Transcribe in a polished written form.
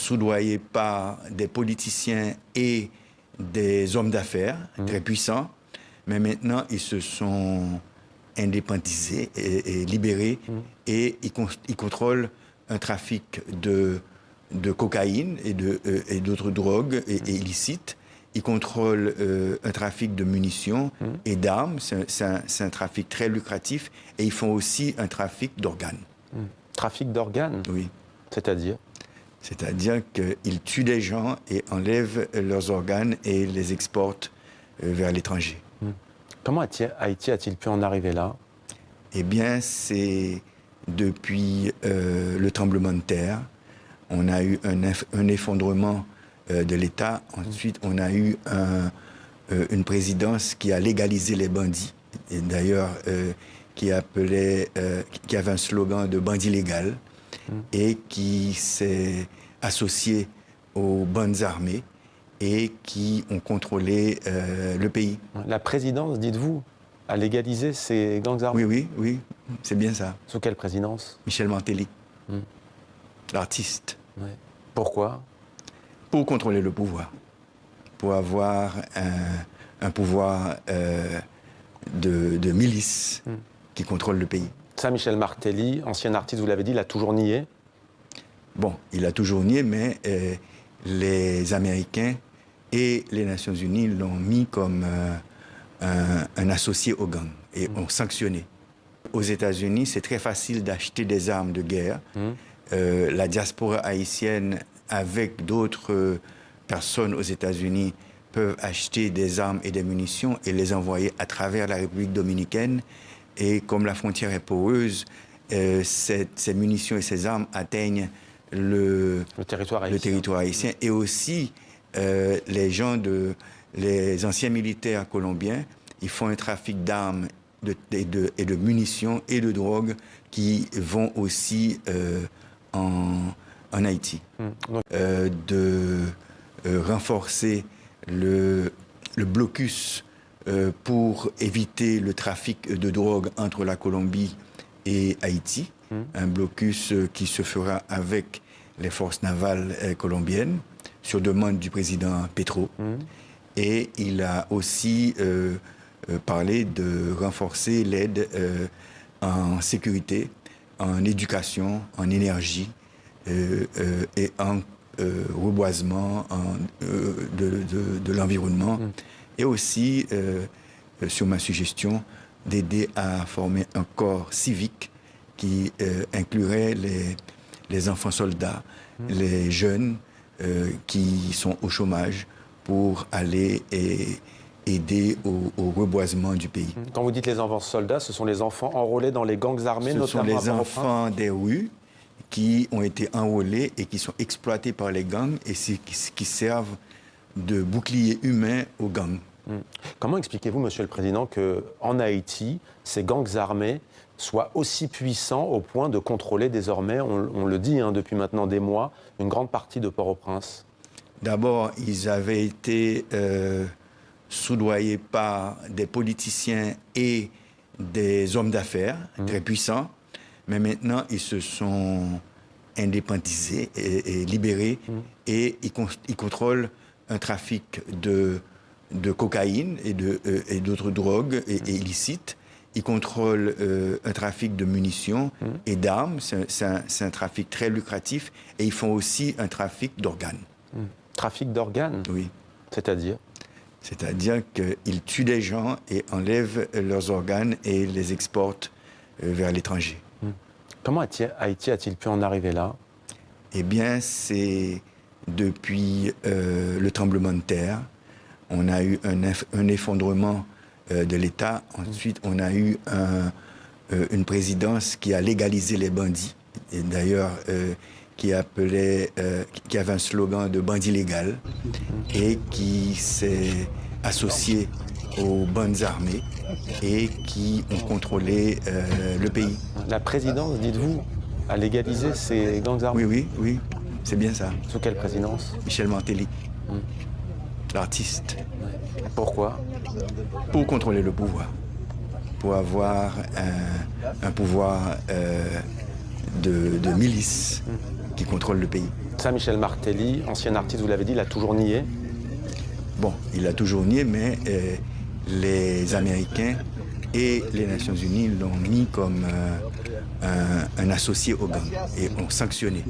soudoyés par des politiciens et des hommes d'affaires très puissants, mais maintenant ils se sont indépendisés et libérés et ils contrôlent un trafic de cocaïne et d'autres drogues et illicites. Ils contrôlent un trafic de munitions et d'armes. C'est un trafic très lucratif. Et ils font aussi un trafic d'organes. Trafic d'organes? Oui. C'est-à-dire? C'est-à-dire qu'ils tuent des gens et enlèvent leurs organes et les exportent vers l'étranger. Comment Haïti a-t-il pu en arriver là? Eh bien, c'est depuis le tremblement de terre. On a eu un effondrement de l'État. Ensuite, on a eu une présidence qui a légalisé les bandits. Et d'ailleurs, qui avait un slogan de bandit légal et qui s'est associé aux bandes armées et qui ont contrôlé le pays. La présidence, dites-vous, a légalisé ces gangs armés? Oui, c'est bien ça. Sous quelle présidence? Michel Martelly, l'artiste. Ouais. Pourquoi? Pour contrôler le pouvoir, pour avoir un pouvoir de milice qui contrôle le pays. Ça, Michel Martelly, ancien artiste, vous l'avez dit, il a toujours nié? Bon, il a toujours nié, mais les Américains et les Nations Unies l'ont mis comme un associé au gang et ont sanctionné. Aux États-Unis, c'est très facile d'acheter des armes de guerre. La diaspora haïtienne, avec d'autres personnes aux États-Unis, peuvent acheter des armes et des munitions et les envoyer à travers la République dominicaine. Et comme la frontière est poreuse, ces munitions et ces armes atteignent le territoire haïtien. Et aussi, les anciens militaires colombiens, ils font un trafic d'armes et de munitions et de drogue qui vont aussi en Haïti. De renforcer le blocus pour éviter le trafic de drogue entre la Colombie et Haïti. Un blocus qui se fera avec les forces navales colombiennes sur demande du président Petro. Et il a aussi parlé de renforcer l'aide en sécurité, en éducation, en énergie et en reboisement de l'environnement. Et aussi, sur ma suggestion, d'aider à former un corps civique qui inclurait les enfants soldats, les jeunes qui sont au chômage pour aller aider au reboisement du pays. Quand vous dites les enfants soldats, ce sont les enfants enrôlés dans les gangs armés, notamment à Port-au-Prince? Ce sont les enfants des rues qui ont été enrôlés et qui sont exploités par les gangs et qui servent de bouclier humain aux gangs. Comment expliquez-vous, Monsieur le Président, qu'en Haïti, ces gangs armés soient aussi puissants au point de contrôler désormais, on le dit depuis maintenant des mois, une grande partie de Port-au-Prince? D'abord, ils avaient été soudoyés par des politiciens et des hommes d'affaires très puissants, mais maintenant ils se sont indépendisés et libérés et ils contrôlent un trafic de cocaïne et d'autres drogues et illicites. Ils contrôlent un trafic de munitions et d'armes. C'est un trafic très lucratif. Et ils font aussi un trafic d'organes. Trafic d'organes? Oui. C'est-à-dire? C'est-à-dire qu'ils tuent des gens et enlèvent leurs organes et les exportent vers l'étranger. Comment Haïti a-t-il pu en arriver là? Eh bien, c'est depuis le tremblement de terre. On a eu un effondrement de l'État. Ensuite, on a eu une présidence qui a légalisé les bandits. Et d'ailleurs, qui avait un slogan de bandit légal et qui s'est associé aux bandes armées et qui ont contrôlé le pays. La présidence, dites-vous, a légalisé ces gangs armés? Oui, c'est bien ça. Sous quelle présidence? Michel Martelly, l'artiste. Pourquoi? Pour contrôler le pouvoir, pour avoir un pouvoir de milice qui contrôlent le pays. Ça, Michel Martelly, ancien artiste, vous l'avez dit, il a toujours nié. Bon, il a toujours nié, mais les Américains et les Nations Unies l'ont mis comme un associé au gang et ont sanctionné.